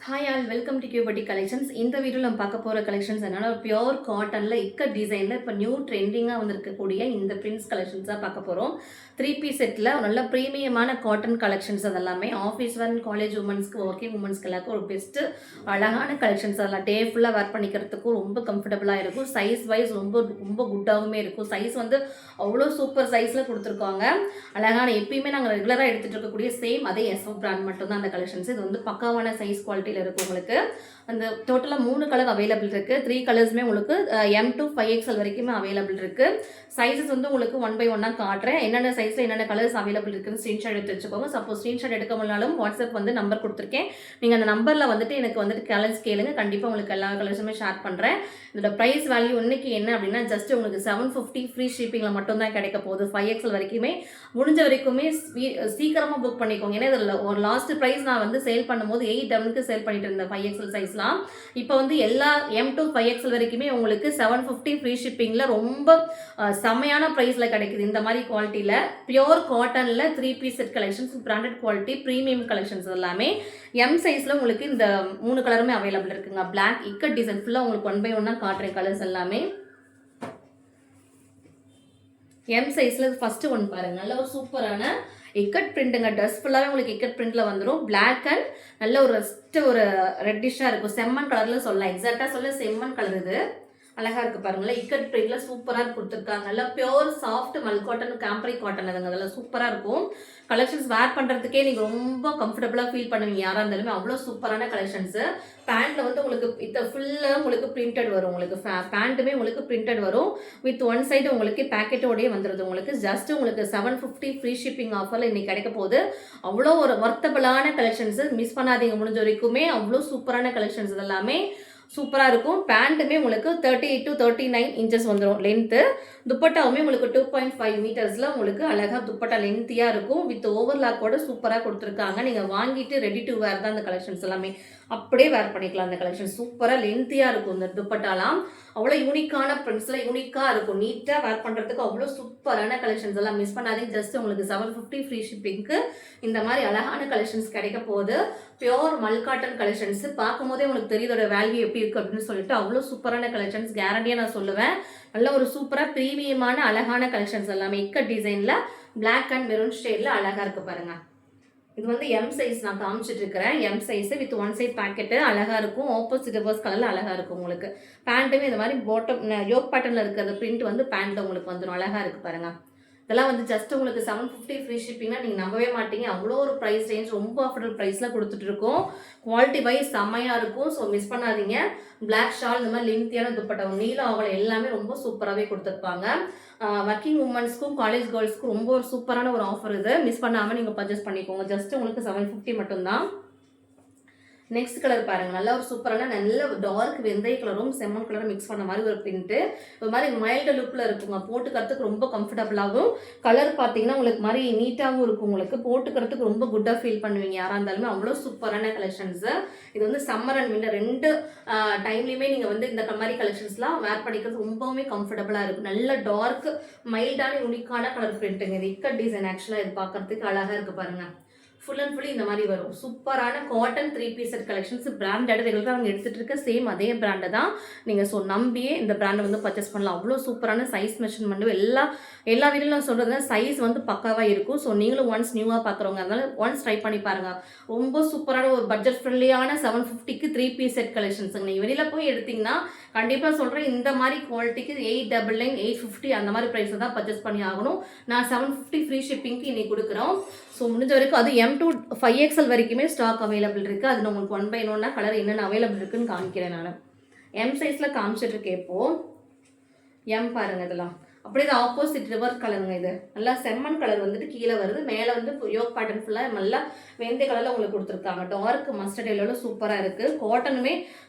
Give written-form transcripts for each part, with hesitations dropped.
Hi all welcome to Cubatti collections. இந்த வீடியோவில் நம்ம பார்க்க போகிற கலெக்ஷன்ஸ் என்னன்னா பியோர் காட்டனில் இக்கட் டிசைனில் இப்போ நியூ ட்ரெண்டிங்காக வந்திருக்கக்கூடிய இந்த பிரிண்ட்ஸ் கலெக்ஷன்ஸாக பார்க்க போகிறோம். 3 பீஸ் செட்டில் நல்ல ப்ரீமியமான காட்டன் கலெக்ஷன்ஸ் அதெல்லாமே ஆஃபீஸ் வேர் காலேஜ் உமன்ஸ்க்கு ஒர்க்கிங் உமன்ஸ்க்கு எல்லாருக்கும் ஒரு பெஸ்ட்டு அழகான கலெக்ஷன்ஸ். அதெல்லாம் டே ஃபுல்லாக வேர் பண்ணிக்கிறதுக்கும் ரொம்ப கம்ஃபர்டபுளாக இருக்கும். சைஸ் வைஸ் ரொம்ப ரொம்ப குட்டாகவுமே இருக்கும். சைஸ் வந்து அவ்வளோ சூப்பர் சைஸில் கொடுத்துருக்காங்க. அழகான எப்பயுமே நாங்கள் ரெகுலராக எடுத்துகிட்டு இருக்கக்கூடிய சேம் அதே எஸ்ஓ பிராண்ட் மட்டும்தான் அந்த கலெக்ஷன்ஸ். இது வந்து பக்காவான சைஸ் குவாலிட்டி இருக்கும். உங்களுக்கு அந்த டோட்டலாக 3 கலர் அவைலபிள் இருக்குது. 3 கலர்ஸுமே உங்களுக்கு M to 5XL வரைக்குமே அவைலபிள் இருக்குது. சைஸஸ் வந்து உங்களுக்கு 1 by 1 காட்டுறேன். என்னென்ன சைஸில் என்னென்ன கலர்ஸ் அவைலபிள் இருக்குன்னு ஸ்க்ரீன்ஷாட் எடுத்து வச்சுக்கோங்க. சப்போஸ் ஸ்க்ரீன்ஷாட் எடுக்க முடியலாலும் வாட்ஸ்அப் வந்து நம்பர் கொடுத்துருக்கேன். நீங்கள் அந்த நம்பரில் வந்துட்டு எனக்கு வந்துட்டு கலர்ஸ் கேளுங்க. கண்டிப்பாக உங்களுக்கு எல்லா கலர்ஸுமே ஷேர் பண்ணுறேன். இதோட ப்ரைஸ் வேல்யூ இன்னைக்கு என்ன அப்படின்னா ஜஸ்ட் உங்களுக்கு 750 ஃப்ரீ ஷிப்பிங்கில் மட்டும்தான் கிடைக்க போகுது. 5XL வரைக்குமே முடிஞ்ச வரைக்குமே சீக்கிரமாக புக் பண்ணிக்கோங்க. ஏன்னா இதில் ஒரு லாஸ்ட் ப்ரைஸ் நான் வந்து சேல் பண்ணும்போது 8 சேல் பண்ணிட்டு இருந்தேன் 5XL சைஸ்லாம். இப்போ வந்து எல்லா M to 5XL வரைக்குமே உங்களுக்கு 750 ஃப்ரீ ஷிப்பிங்கில் ரொம்ப செம்மையான ப்ரைஸில் கிடைக்குது. இந்த மாதிரி குவாலிட்டியில் பியோர் காட்டனில் 3 piece set collections, branded quality, premium collections எல்லாமே M சைஸில் உங்களுக்கு இந்த 3 கலருமே அவைலபிள் இருக்குங்க. பிளாக் இக்கட் டிசைன் ஃபுல்லாக உங்களுக்கு 1 by 1 காட்டுறேன் கலர்ஸ் எல்லாமே. M சைஸில் ஃபர்ஸ்ட் ஒன் பாருங்க, நல்ல ஒரு சூப்பரான இக்கட் பிரிண்ட்டுங்க. ட்ரெஸ் ஃபுல்லாகவே உங்களுக்கு இக்கட் பிரிண்ட்டில் வந்துடும். பிளாக் அண்ட் நல்ல ஒரு ரெட்டிஷாக இருக்கும். செம்மன் கலரில் சொல்லலாம், எக்ஸாக்டாக சொல்ல செம்மன் கலர். இது அழகாக இருக்குது பாருங்களேன். இக்கட் பிரிண்ட்ல சூப்பராக கொடுத்துருக்காங்க. நல்லா பியோர் சாஃப்ட் மல் காட்டன் கேம்பரி காட்டன் அதுங்க. அதெல்லாம் சூப்பராக இருக்கும். கலெக்ஷன்ஸ் வேர் பண்ணுறதுக்கே நீங்கள் ரொம்ப கம்ஃபர்டபுளாக ஃபீல் பண்ணுவீங்க யாராக இருந்தாலுமே. அவ்வளோ சூப்பரான கலெக்ஷன்ஸு. பேண்ட்டில் வந்து உங்களுக்கு இத்த ஃபுல்லாக உங்களுக்கு பிரிண்டட் வரும். உங்களுக்கு பேண்ட்டுமே உங்களுக்கு பிரிண்டட் வரும். வித் ஒன் சைடு உங்களுக்கு பேக்கெட்டோடய வந்துடுது. உங்களுக்கு ஜஸ்ட் உங்களுக்கு 750 ஃப்ரீ ஷிப்பிங் ஆஃபரில் இன்றைக்கி கிடைக்க போகுது. அவ்வளோ ஒரு ஒர்த்தபிளான கலெக்ஷன்ஸு. மிஸ் பண்ணாதீங்க முடிஞ்ச வரைக்குமே. அவ்வளோ சூப்பரான கலெக்ஷன்ஸ் இதெல்லாமே சூப்பராக இருக்கும். பேண்ட்டுமே உங்களுக்கு 38 to 39 இன்ச்சஸ் வந்துடும் லென்த்து. துப்பட்டாவுமே உங்களுக்கு 2.5 மீட்டர்ஸில் உங்களுக்கு அழகாக துப்பட்டா லென்த்தியாக இருக்கும். வித் ஓவர்லாக்கோட சூப்பராக கொடுத்துருக்காங்க. நீங்கள் வாங்கிட்டு ரெடி டு வேர் தான் அந்த கலெக்ஷன்ஸ் எல்லாமே. அப்படியே வேர் பண்ணிக்கலாம். அந்த கலெக்ஷன் சூப்பராக லென்த்தியாக இருக்கும். இந்த துப்பட்டாலாம் அவ்வளோ யூனிக்கான பிரிண்ட்ஸில் யூனிக்காக இருக்கும். நீட்டாக வேர் பண்ணுறதுக்கு அவ்வளோ சூப்பரான கலெக்ஷன்ஸ் எல்லாம். மிஸ் பண்ணாதீங்க. ஜஸ்ட் உங்களுக்கு 750 ஃப்ரீ ஷிப்பிங்க்கு இந்த மாதிரி அழகான கலெக்ஷன்ஸ் கிடைக்க போகுது. பியோர் மல் காட்டன் கலெக்ஷன்ஸ் பார்க்கும் போதே உங்களுக்கு தெரியுதோட வேல்யூ எப்படி இருக்குது அப்படின்னு சொல்லிட்டு அவ்வளோ சூப்பரான கலெக்ஷன்ஸ் கேரண்டியாக நான் சொல்லுவேன். நல்ல ஒரு சூப்பராக ப்ரீமியமான அழகான கலெக்ஷன்ஸ் எல்லாமே இக்கட் டிசைனில் பிளாக் அண்ட் மெரூன் ஷேடில் அழகாக இருக்குது பாருங்கள். இது வந்து M சைஸ் நான் காமிச்சிட்டு இருக்கிறேன். M size with one side packet அழகாக இருக்கும். ஆப்போசிட் ரிவர்ஸ் கலரில் அழகாக இருக்கும். உங்களுக்கு பேண்ட்டுமே இந்த மாதிரி பாட்டம் யோக் பேட்டர்னில் இருக்கிற பிரிண்ட் வந்து பேண்ட் உங்களுக்கு வந்துடும். அழகாக இருக்குது பாருங்கள். இதெல்லாம் வந்து ஜஸ்ட் உங்களுக்கு 750 ஃப்ரீ ஷிப்பிங்னா நீங்கள் நம்பவே மாட்டீங்க. அவ்வளோ ஒரு ப்ரைஸ் ரேஞ்ச் ரொம்ப அஃபோர்டபுள் ப்ரைஸில் கொடுத்துட்ருக்கோம். குவாலிட்டி வைஸ் செம்மையாக இருக்கும். ஸோ மிஸ் பண்ணாதீங்க. பிளாக் ஷால் இந்த மாதிரி லென்த்தியான துப்பட்டா நீலம் அவளை எல்லாமே ரொம்ப சூப்பராகவே கொடுத்துருப்பாங்க. ஒர்க்கிங் உமன்ஸ்க்கும் காலேஜ் கேர்ள்ஸ்க்கும் ரொம்ப ஒரு சூப்பரான ஒரு ஆஃபர் இது. மிஸ் பண்ணாமல் நீங்கள் பர்ச்சேஸ் பண்ணிக்கோங்க. ஜஸ்ட் உங்களுக்கு 750 மட்டும்தான். நெக்ஸ்ட் கலர் பாருங்கள், நல்ல ஒரு சூப்பரான நல்ல டார்க் வெந்தய கலரும் செம்மன் கலரும் மிக்ஸ் பண்ண மாதிரி ஒரு பிரிண்ட்டு. ஒரு மாதிரி மைல்டு லுக்கில் இருக்குங்க. போட்டுக்கிறதுக்கு ரொம்ப கம்ஃபர்டபுளாகவும், கலர் பார்த்தீங்கன்னா உங்களுக்கு மாதிரி நீட்டாகவும் இருக்கும். உங்களுக்கு போட்டுக்கிறதுக்கு ரொம்ப குட்டாக ஃபீல் பண்ணுவீங்க யாராக இருந்தாலுமே. அவ்வளோ சூப்பரான கலெக்ஷன்ஸு. இது வந்து சம்மர் அண்ட் வின்டர் 2 டைம்லையுமே நீங்கள் வந்து இந்த மாதிரி கலெக்ஷன்ஸ்லாம் வேர் பண்ணிக்கிறது ரொம்பவுமே கம்ஃபர்டபுளாக இருக்கும். நல்ல டார்க் மைல்டான யூனிக்கான கலர் பிரிண்ட்டுங்க. இது இக்கட் டிசைன். ஆக்சுவலாக இது பார்க்கறதுக்கு அழகாக இருக்குது பாருங்கள். ஃபுல் அண்ட் ஃபுல்லி இந்த மாதிரி வரும். சூப்பரான cotton 3 piece set collections. Branded ரெகுலராக அவங்க எடுத்துகிட்டு இருக்க சேம் அதே பிராண்டை தான் நீங்கள் நம்பியே இந்த பிராண்டை வந்து பர்ச்சேஸ் பண்ணலாம். அவ்வளோ சூப்பரான சைஸ் மெஷர்மெண்ட் எல்லா வீடியோவில் நான் சொல்கிறது சைஸ் வந்து பக்காவாக இருக்கும். ஸோ நீங்களும் ஒன்ஸ் நியூவாக பார்க்குறவங்க அதனால ஒன்ஸ் ட்ரை பண்ணி பாருங்கள். ரொம்ப சூப்பரான ஒரு பட்ஜெட் ஃப்ரெண்ட்லியான 750க்கு 3 பீஸ் செட் கலெக்ஷன்ஸுங்க. நீங்கள் வெளியில் போய் எடுத்திங்கன்னா கண்டிப்பாக சொல்கிறேன் இந்த மாதிரி குவாலிட்டிக்கு 899 850 அந்த மாதிரி ப்ரைஸில் தான் பர்ச்சேஸ் பண்ணி ஆகணும். நான் 750 ஃப்ரீ ஷிப்பிங்க்கு இன்னைக்கு கொடுக்குறோம். ஸோ முடிஞ்ச வரைக்கும் அது M to 5XL வரைக்குமே ஸ்டாக் அவைலபிள் இருக்குது. அது நான் உங்களுக்கு 1 by 1 கலர் என்னென்ன அவைலபிள் இருக்குன்னு காமிக்கிறேன். நான் M சைஸில் காமிச்சிட்ருக்கேன் இப்போது. M பாருங்கள், இதெல்லாம் அப்படியே இது ஆப்போசிட் ரிவர்ஸ் கலருங்க. இது நல்லா செம்மன் கலர் வந்துட்டு கீழே வருது. மேலே வந்து யோக் பேட்டர்ன் ஃபுல்லாக நல்லா வெந்தய கலரில் உங்களுக்கு கொடுத்துருக்காங்க. டார்க் மஸ்டர்ட் எல்லோவில் சூப்பராக இருக்குது. காட்டனுமே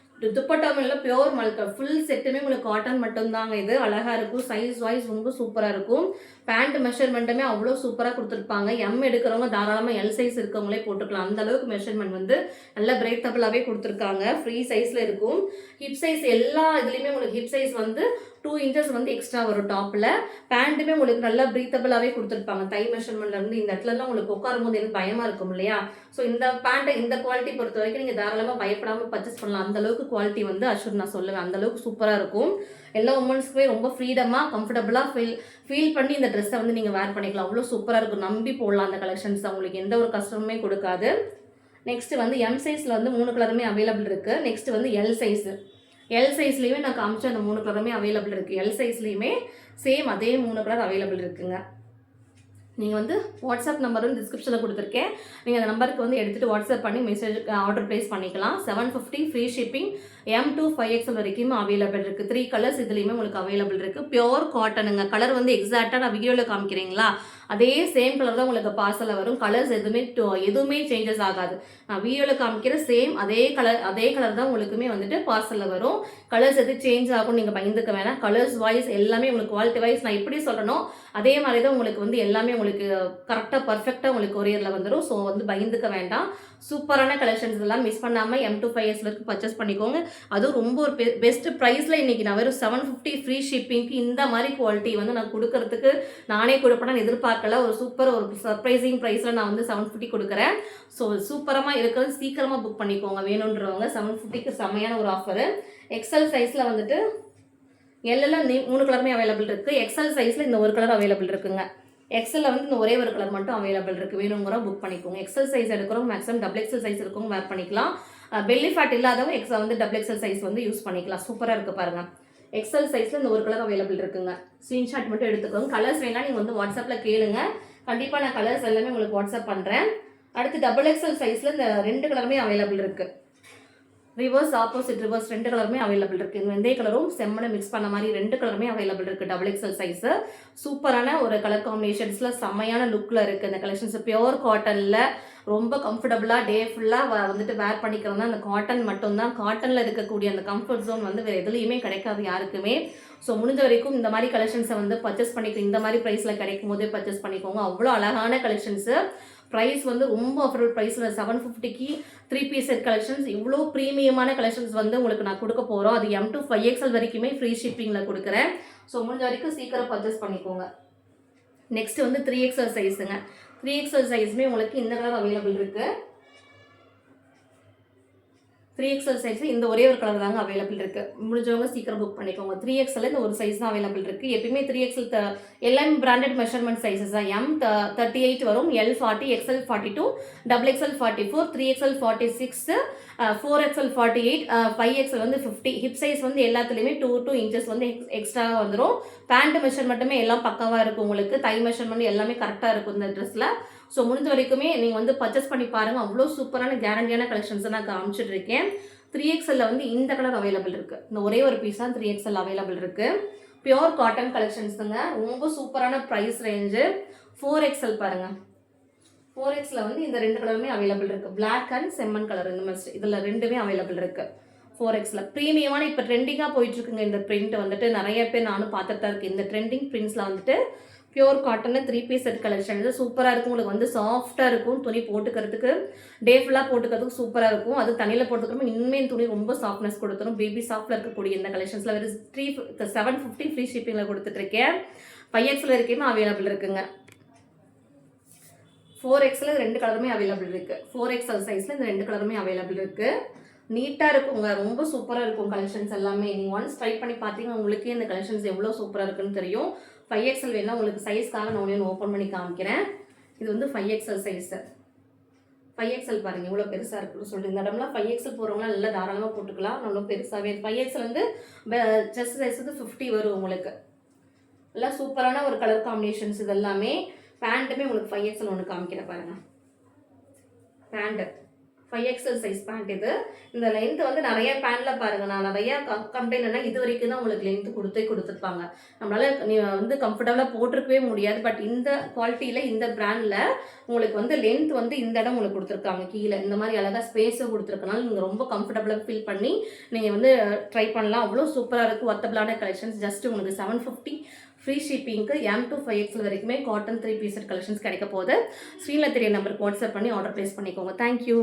துப்பட்டாமல் பியோர் மல்க ஃபுல் செட்டுமே உங்களுக்கு காட்டன் மட்டும்தாங்க. இது அழகாக இருக்கும். சைஸ் வைஸ் ரொம்ப சூப்பராக இருக்கும். பேண்ட் மெஷர்மெண்ட்டுமே அவ்வளோ சூப்பராக கொடுத்துருப்பாங்க. எம் எடுக்கிறவங்க தாராளமாக எல் சைஸ் இருக்கவங்களே போட்டுக்கலாம். அந்த அளவுக்கு மெஷர்மெண்ட் வந்து நல்லா பிரேத்தபிளாகவே கொடுத்துருக்காங்க. ஃப்ரீ சைஸில் இருக்கும். ஹிப் சைஸ் எல்லா இதுலேயுமே உங்களுக்கு ஹிப் சைஸ் வந்து 2 inches வந்து எக்ஸ்ட்ரா வரும். டாப்பில் பேண்ட்டுமே உங்களுக்கு நல்லா ப்ரீத்தபிளாகவே கொடுத்துருப்பாங்க. தை மெஷர்மெண்ட்லேருந்து இந்த இடத்துலலாம் உங்களுக்கு உட்காரும் போது எனக்கு பயமாக இருக்கும் இல்லையா? ஸோ இந்த பேண்ட்டை இந்த குவாலிட்டி பொறுத்த வரைக்கும் நீங்கள் தாராளமாக பயப்படாமல் பர்ச்சேஸ் பண்ணலாம். அந்தளவுக்கு குவாலிட்டி வந்து அஷூர் நான் சொல்லுவேன். அந்தளவுக்கு சூப்பராக இருக்கும். எல்லா உமன்ஸ்க்குமே ரொம்ப ஃப்ரீடமாக கம்ஃபர்டபுளாக ஃபீல் பண்ணி இந்த ட்ரெஸ்ஸை வந்து நீங்கள் வேர் பண்ணிக்கலாம். அவ்வளோ சூப்பராக இருக்கும். நம்பி போடலாம் அந்த கலெக்ஷன்ஸ். உங்களுக்கு எந்த ஒரு கஷ்டமுமே கொடுக்காது. நெக்ஸ்ட் வந்து எம் சைஸில் வந்து 3 கலருமே அவைலபிள் இருக்குது. நெக்ஸ்ட் வந்து எல் சைஸு. எல் சைஸ்லேயுமே நான் காமிச்ச அந்த 3 கலருமே அவைலபிள் இருக்குது. எல் சைஸ்லேயுமே சேம் அதே 3 கலர் அவைலபிள் இருக்குங்க. நீங்கள் வந்து வாட்ஸ்அப் நம்பர் வந்து டிஸ்கிரிப்ஷனில் கொடுத்துருக்கேன். நீங்கள் அந்த நம்பருக்கு வந்து எடுத்துகிட்டு வாட்ஸ்அப் பண்ணி மெசேஜ் ஆர்டர் ப்ளேஸ் பண்ணிக்கலாம். 750 free shipping. M to 5XL வரைக்கும் அவைலபிள் இருக்குது. 3 கலர்ஸ் இதுலேயுமே உங்களுக்கு அவைலபிள் இருக்குது. பியோர் காட்டனுங்க. கலர் வந்து எக்ஸாக்டாக நான் வீடியோவில் காமிக்கிறீங்களா அதே சேம் கலர் தான் உங்களுக்கு பார்சலில் வரும். கலர்ஸ் எதுவுமே சேஞ்சஸ் ஆகாது. நான் வீடியோவில் காமிக்கிற சேம் அதே கலர் தான் உங்களுக்குமே வந்துட்டு பார்சலில் வரும். கலர்ஸ் எது சேஞ்ச் ஆகும் நீங்கள் பயந்துக்க வேணாம். கலர்ஸ் வைஸ் எல்லாமே உங்களுக்கு குவாலிட்டி வைஸ் நான் எப்படி சொல்கிறனோ அதே மாதிரி தான் உங்களுக்கு வந்து எல்லாமே உங்களுக்கு கரெக்டாக பர்ஃபெக்டாக உங்களுக்கு கொரியரில் வந்துடும். ஸோ வந்து பயந்துக்க வேண்டாம். சூப்பரான கலெக்ஷன்ஸ் எல்லாம் மிஸ் பண்ணாமல் M to 5XL வரைக்கும் பர்ச்சேஸ் பண்ணிக்கோங்க. அதுவும் ரொம்ப ஒரு பெஸ்ட் ப்ரைஸில் இன்றைக்கி நான் வெறும் 750 ஃப்ரீ ஷிப்பிங்க்கு இந்த மாதிரி குவாலிட்டி வந்து நான் கொடுக்கறதுக்கு நானே கொடுப்பேன்னு எதிர்பார்க்கல. ஒரு சூப்பர் ஒரு சர்ப்ரைசிங் ப்ரைஸில் நான் வந்து 750 கொடுக்குறேன். ஸோ சூப்பரமாக இருக்கிறது சீக்கிரமாக புக் பண்ணிக்கோங்க. வேணுன்றவங்க 750க்கு செம்மையான ஒரு ஆஃபரு. எக்ஸல் சைஸில் வந்துட்டு எல்லாம் 3 கலருமே அவைலபிள் இருக்குது. எக்ஸல் சைஸில் இந்த ஒரு கலர் அவைலபிள் இருக்குங்க. எக்ஸலில் வந்து இந்த ஒரே ஒரு கலர் மட்டும் அவைலபிள் இருக்குது. வேணுங்கிற புக் பண்ணிக்கோங்க. எக்ஸல் சைஸ் எடுக்கிறோம் மேக்ஸிமம் XXL சைஸ் இருக்கவங்க வேர் பண்ணிக்கலாம். பெல்லி ஃபேட் இல்லாதவங்க எக்ஸல் வந்து XXL சைஸ் வந்து யூஸ் பண்ணிக்கலாம். சூப்பராக இருக்குது பாருங்கள். எக்ஸல் சைஸில் இந்த ஒரு கலர் அவைலபிள் இருக்குங்க. ஸ்க்ரீன்ஷாட் மட்டும் எடுத்துக்கோங்க. கலர்ஸ் வேணால் நீங்கள் வந்து வாட்ஸ்அப்பில் கேளுங்க. கண்டிப்பாக நான் கலர்ஸ் எல்லாமே உங்களுக்கு வாட்ஸ்அப் பண்ணுறேன். அடுத்து XXL சைஸில் இந்த 2 கலருமே அவைலபிள் இருக்குது. ரிவர்ஸ் ஆப்போசிட் ரிவர்ஸ் 2 கலருமே அவைலபிள் இருக்குது. இந்த வெந்தய கலரும் செம்மனை மிக்ஸ் பண்ண மாதிரி 2 கலருமே அவைலபிள் இருக்குது. XXL சைஸு சூப்பரான ஒரு கலர் காம்பினேஷன்ஸில் செம்மையான லுக்கில் இருக்குது. இந்த கலெக்ஷன்ஸ் பியோர் காட்டனில் ரொம்ப கம்ஃபர்டபுளாக டே ஃபுல்லாக வந்துட்டு வேர் பண்ணிக்கிறது தான் அந்த காட்டன் மட்டும்தான். காட்டனில் இருக்கக்கூடிய அந்த கம்ஃபர்ட் ஜோன் வந்து வேறு எதுலேயுமே கிடைக்காது யாருக்குமே. ஸோ முடிஞ்ச வரைக்கும் இந்த மாதிரி கலெக்ஷன்ஸை வந்து பர்ச்சேஸ் பண்ணிக்க இந்த மாதிரி ப்ரைஸில் கிடைக்கும் போதே பர்ச்சேஸ் பண்ணிக்கோங்க. அவ்வளோ அழகான கலெக்ஷன்ஸு. ப்ரைஸ் வந்து ரொம்ப அஃபோர்டபுள் ப்ரைஸில் 750க்கு 3 பீஸ் செட் கலெக்ஷன்ஸ் இவ்வளோ ப்ரீமியமான கலெக்ஷன்ஸ் வந்து உங்களுக்கு நான் கொடுக்க போகிறோம். அது M to 5XL வரைக்குமே ஃப்ரீ ஷிப்பிங்கில் கொடுக்குறேன். ஸோ முடிஞ்ச வரைக்கும் சீக்கிரம் பர்ச்சேஸ் பண்ணிக்கோங்க. நெக்ஸ்ட் வந்து 3XL சைஸுங்க. 3XL சைஸுமே உங்களுக்கு இந்த கலர் அவைலபிள் இருக்குது. 3XL சைஸ் இந்த ஒரே ஒரு கலர் தாங்க அவைலபிள் இருக்குது. முடிஞ்சவங்க சீக்கிரம் புக் பண்ணிக்கோங்க. 3XL இந்த ஒரு சைஸ் தான் அவைலபிள் இருக்குது. எப்பயுமே 3XL எல்லாம் பிராண்டட் மெஷர்மெண்ட் சைஸஸ் தான். M 38 வரும், L 40, XL 42, XXL 44, 3XL 46, 4XL 48, 5XL வந்து 50. ஹிப் சைஸ் வந்து எல்லாத்துலேயுமே 2 inches வந்து எக்ஸ்ட்ராவாக வந்துடும். பேண்ட் மெஷர்மெண்ட்டுமே எல்லாம் பக்காவாக இருக்கும். உங்களுக்கு தை மெஷர்மெண்ட் எல்லாமே கரெக்டாக இருக்கும் இந்த ட்ரெஸ்ஸில். ஸோ முடிஞ்ச வரைக்குமே நீங்கள் வந்து பர்ச்சேஸ் பண்ணி பாருங்கள். அவ்வளோ சூப்பரான கேரண்டியான கலெக்ஷன்ஸை நான் காமிச்சிட்டு இருக்கேன். 3XL வந்து இந்த கலர் அவைலபிள் இருக்குது. இந்த ஒரே ஒரு பீஸ் தான் 3XL அவைலபிள் இருக்குது. பியோர் காட்டன் கலெக்ஷன்ஸுங்க. ரொம்ப சூப்பரான ப்ரைஸ் ரேஞ்சு. 4XL பாருங்கள். 4XL வந்து இந்த 2 கலருமே அவைலபிள் இருக்குது. பிளாக் அண்ட் செம்மன் கலர் இந்த மாதிரி இதில் 2மே அவைலபிள் இருக்குது. 4XL ப்ரீமியமான இப்போ ட்ரெண்டிங்காக போயிட்டுருக்குங்க இந்த பிரிண்ட் வந்துட்டு. நிறைய பேர் நானும் பார்த்துட்டு தான் இருக்கேன். இந்த ட்ரெண்டிங் பிரிண்ட்ஸில் வந்துட்டு பியோர் காட்டனில் 3 பீஸ் செட் கலெக்ஷன் இது சூப்பராக இருக்கும். உங்களுக்கு வந்து சாஃப்டாக இருக்கும். துணி போட்டுக்கிறதுக்கு டே ஃபுல்லாக போட்டுக்கிறதுக்கு சூப்பராக இருக்கும். அது தண்ணியில் போட்டுக்கிறோம் இனிமேல் துணி ரொம்ப சாஃப்ட்னஸ் கொடுத்துரும். பேபி சாஃப்டில் இருக்கக்கூடிய இந்த கலெக்ஷன்ஸில் வெறும் 750 ஃப்ரீ ஷிப்பிங்கில் கொடுத்துட்ருக்கேன். 5XL வரைக்குமே அவைலபிள் இருக்குங்க. 4XL 2 கலருமே அவைலபிள் இருக்குது. 4XL சைஸில் இந்த 2 கலருமே அவைலபிள் இருக்குது. நீட்டாக இருக்குங்க. ரொம்ப சூப்பராக இருக்கும் கலெக்ஷன்ஸ் எல்லாமே. நீங்கள் ஒன்ஸ் ட்ரை பண்ணி பார்த்தீங்கன்னா உங்களுக்கே இந்த கலெக்ஷன்ஸ் எவ்வளோ சூப்பராக இருக்குன்னு தெரியும். 5XL வேணால் உங்களுக்கு சைஸ்க்காக நான் ஒன்று ஓப்பன் பண்ணி காமிக்கிறேன். இது வந்து 5XL சைஸு. 5XL பாருங்கள் எவ்வளோ பெருசாக இருக்குன்னு சொல்லிட்டு. இந்த இடம்லாம் 5XL போகிறவங்களாம் நல்லா தாராளமாக போட்டுக்கலாம். நல்லா பெருசாகவே 5XL வந்து செஸ்ட் சைஸ் வந்து 50 வரும் உங்களுக்கு. எல்லாம் சூப்பரான ஒரு கலர் காம்பினேஷன்ஸ் இது எல்லாமே. பேண்ட்டுமே உங்களுக்கு 5XL ஒன்று காமிக்கிறேன் பாருங்கள். பேண்ட்டு 5XL சைஸ் பேண்ட் இது. இந்த லென்த் வந்து நிறைய பேண்டில் பாருங்கள். நான் நிறையா கம்பெனிலனா இது வரைக்கும் தான் உங்களுக்கு லென்த் கொடுத்துருப்பாங்க. நம்மளால் வந்து கம்ஃபர்டபுளாக போட்டிருக்கவே முடியாது. பட் இந்த குவாலிட்டியில் இந்த பிராண்டில் உங்களுக்கு வந்து லென்த் வந்து இந்த இடம் உங்களுக்கு கொடுத்துருக்காங்க. கீழே இந்த மாதிரி அழகாக ஸ்பேஸும் கொடுத்துருக்கனால நீங்கள் ரொம்ப கம்ஃபர்டபுளாக ஃபீல் பண்ணி நீங்கள் வந்து ட்ரை பண்ணலாம். அவ்வளோ சூப்பராக இருக்கும். ஒர்த்தபிளான கலெக்ஷன்ஸ். ஜஸ்ட் உங்களுக்கு 750 ஃப்ரீ ஷிப்பிங்க்கு M to 5XL வரைக்குமே காட்டன் 3 பீஸ் கலெக்ஷன்ஸ் கிடைக்க போகுது. ஸ்க்ரீனில் தெரிய நம்பருக்கு வாட்ஸ்அப் பண்ணி ஆர்டர் ப்ளேஸ் பண்ணிக்கோங்க. தேங்க்யூ.